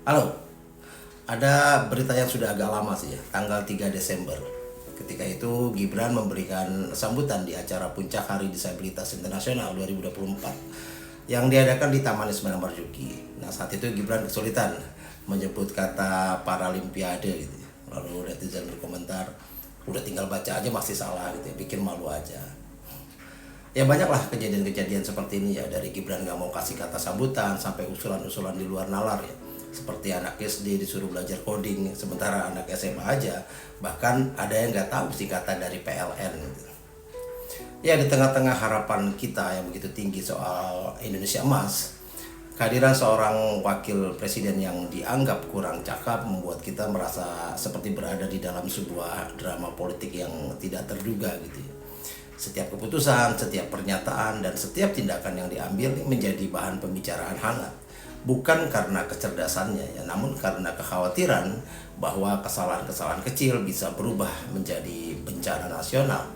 Halo, ada berita yang sudah agak lama sih ya, tanggal 3 Desember. Ketika itu Gibran memberikan sambutan di acara Puncak Hari Disabilitas Internasional 2024 yang diadakan di Taman Ismail Marzuki. Nah, saat itu Gibran kesulitan menyebut kata Paralimpiade gitu. Lalu netizen berkomentar, udah tinggal baca aja masih salah gitu ya, bikin malu aja. Ya banyaklah kejadian-kejadian seperti ini ya, dari Gibran gak mau kasih kata sambutan sampai usulan-usulan di luar nalar ya, seperti anak SD disuruh belajar coding sementara anak SMA aja bahkan ada yang nggak tahu sih kata dari PLN gitu. Ya di tengah-tengah harapan kita yang begitu tinggi soal Indonesia Emas, kehadiran seorang wakil presiden yang dianggap kurang cakap membuat kita merasa seperti berada di dalam sebuah drama politik yang tidak terduga gitu ya. Setiap keputusan, setiap pernyataan, dan setiap tindakan yang diambil menjadi bahan pembicaraan hangat. Bukan karena kecerdasannya, ya, namun karena kekhawatiran bahwa kesalahan-kesalahan kecil bisa berubah menjadi bencana nasional.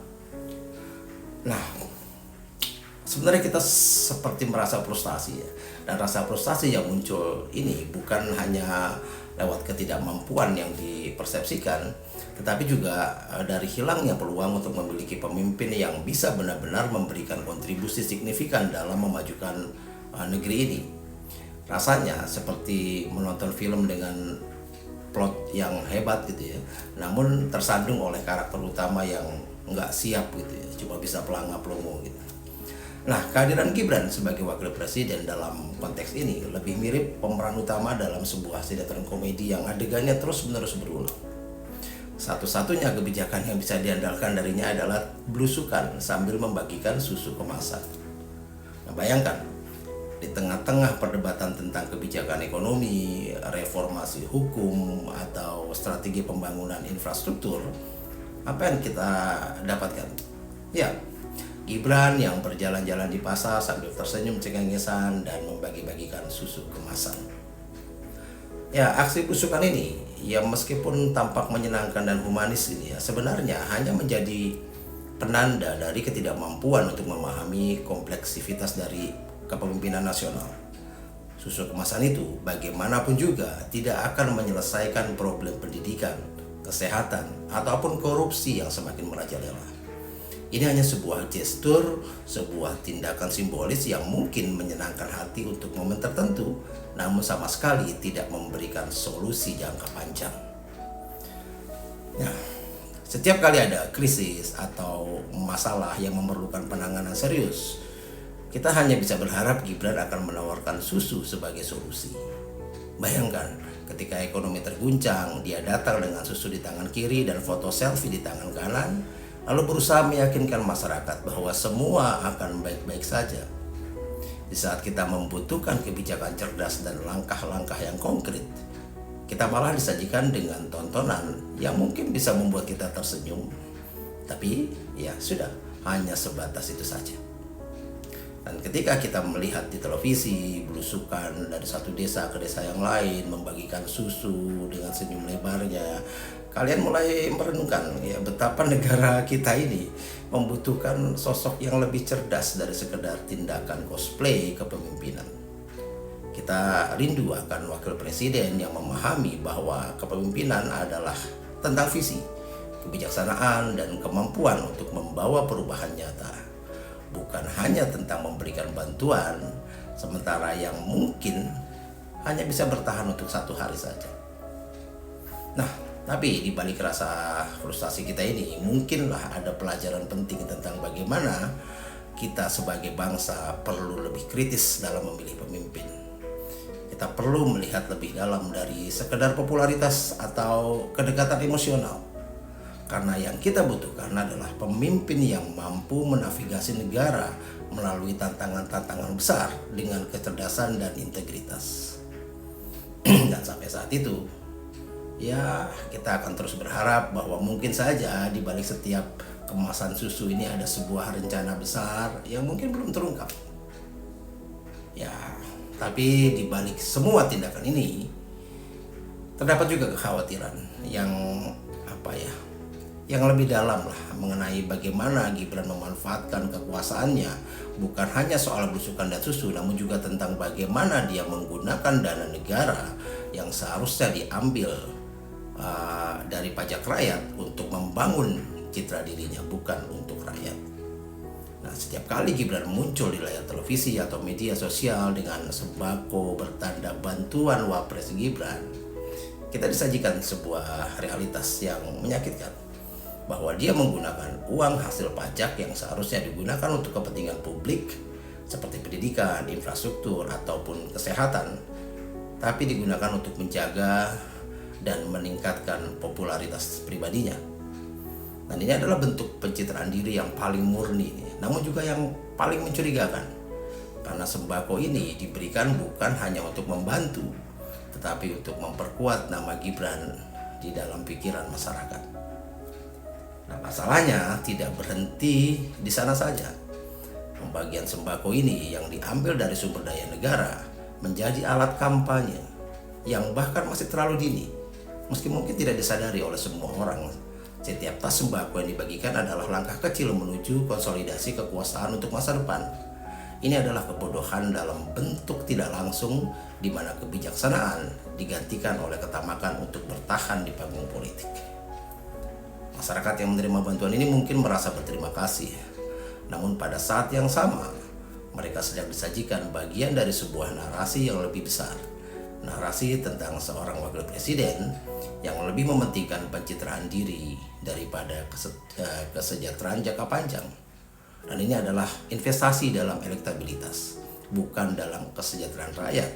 Nah, sebenarnya kita seperti merasa frustasi ya. Dan rasa frustasi yang muncul ini bukan hanya lewat ketidakmampuan yang dipersepsikan, tetapi juga dari hilangnya peluang untuk memiliki pemimpin yang bisa benar-benar memberikan kontribusi signifikan dalam memajukan negeri ini. Rasanya seperti menonton film dengan plot yang hebat gitu ya, namun tersandung oleh karakter utama yang nggak siap gitu ya, cuma bisa pelangap pelongo gitu. Nah, kehadiran Gibran sebagai wakil presiden dalam konteks ini lebih mirip pemeran utama dalam sebuah sinetron komedi yang adegannya terus-menerus berulang. Satu-satunya kebijakan yang bisa diandalkan darinya adalah belusukan sambil membagikan susu kemasan. Nah, bayangkan, di tengah-tengah perdebatan tentang kebijakan ekonomi, reformasi hukum, atau strategi pembangunan infrastruktur, apa yang kita dapatkan? Ya, Gibran yang berjalan-jalan di pasar sambil tersenyum cengengesan dan membagi-bagikan susu kemasan. Ya, aksi belusukan ini, ya meskipun tampak menyenangkan dan humanis ini ya, sebenarnya hanya menjadi penanda dari ketidakmampuan untuk memahami kompleksitas dari kepemimpinan nasional. Susu kemasan itu bagaimanapun juga tidak akan menyelesaikan problem pendidikan, kesehatan, ataupun korupsi yang semakin merajalela. Ini hanya sebuah gestur, sebuah tindakan simbolis yang mungkin menyenangkan hati untuk momen tertentu, namun sama sekali tidak memberikan solusi jangka panjang. Nah, setiap kali ada krisis atau masalah yang memerlukan penanganan serius, kita hanya bisa berharap Gibran akan menawarkan susu sebagai solusi. Bayangkan, ketika ekonomi terguncang, dia datang dengan susu di tangan kiri dan foto selfie di tangan kanan, lalu berusaha meyakinkan masyarakat bahwa semua akan baik-baik saja. Di saat kita membutuhkan kebijakan cerdas dan langkah-langkah yang konkret, kita malah disajikan dengan tontonan yang mungkin bisa membuat kita tersenyum. Tapi ya sudah, hanya sebatas itu saja. Dan ketika kita melihat di televisi belusukan dari satu desa ke desa yang lain, membagikan susu dengan senyum lebarnya, kalian mulai merenungkan ya betapa negara kita ini membutuhkan sosok yang lebih cerdas dari sekedar tindakan cosplay kepemimpinan. Kita rindu akan wakil presiden yang memahami bahwa kepemimpinan adalah tentang visi, kebijaksanaan, dan kemampuan untuk membawa perubahan nyata. Bukan hanya tentang memberikan bantuan, sementara yang mungkin hanya bisa bertahan untuk satu hari saja. Nah, tapi di balik rasa frustasi kita ini, mungkinlah ada pelajaran penting tentang bagaimana kita sebagai bangsa perlu lebih kritis dalam memilih pemimpin. Kita perlu melihat lebih dalam dari sekedar popularitas atau kedekatan emosional. Karena yang kita butuhkan adalah pemimpin yang mampu menavigasi negara melalui tantangan-tantangan besar dengan kecerdasan dan integritas. Dan sampai saat itu, ya kita akan terus berharap bahwa mungkin saja di balik setiap kemasan susu ini ada sebuah rencana besar yang mungkin belum terungkap. Ya, tapi di balik semua tindakan ini terdapat juga kekhawatiran yang yang lebih dalam lah mengenai bagaimana Gibran memanfaatkan kekuasaannya, bukan hanya soal belusukan dan susu, namun juga tentang bagaimana dia menggunakan dana negara yang seharusnya diambil dari pajak rakyat untuk membangun citra dirinya, bukan untuk rakyat. Nah, setiap kali Gibran muncul di layar televisi atau media sosial dengan sembako bertanda bantuan Wapres Gibran, kita disajikan sebuah realitas yang menyakitkan, bahwa dia menggunakan uang hasil pajak yang seharusnya digunakan untuk kepentingan publik seperti pendidikan, infrastruktur, ataupun kesehatan, tapi digunakan untuk menjaga dan meningkatkan popularitas pribadinya. Dan ini adalah bentuk pencitraan diri yang paling murni, namun juga yang paling mencurigakan, karena sembako ini diberikan bukan hanya untuk membantu, tetapi untuk memperkuat nama Gibran di dalam pikiran masyarakat. Nah, masalahnya tidak berhenti di sana saja. Pembagian sembako ini yang diambil dari sumber daya negara menjadi alat kampanye yang bahkan masih terlalu dini. Meski mungkin tidak disadari oleh semua orang, setiap tas sembako yang dibagikan adalah langkah kecil menuju konsolidasi kekuasaan untuk masa depan. Ini adalah kebodohan dalam bentuk tidak langsung, di mana kebijaksanaan digantikan oleh ketamakan untuk bertahan di panggung politik. Masyarakat yang menerima bantuan ini mungkin merasa berterima kasih, namun pada saat yang sama mereka sedang disajikan bagian dari sebuah narasi yang lebih besar, narasi tentang seorang wakil presiden yang lebih mementingkan pencitraan diri daripada kesejahteraan jangka panjang. Dan ini adalah investasi dalam elektabilitas, bukan dalam kesejahteraan rakyat.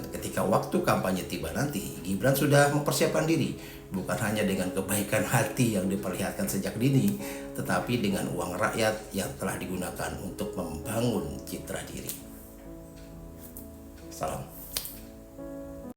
Dan ketika waktu kampanye tiba nanti, Gibran sudah mempersiapkan diri, bukan hanya dengan kebaikan hati yang diperlihatkan sejak dini, tetapi dengan uang rakyat yang telah digunakan untuk membangun citra diri. Salam.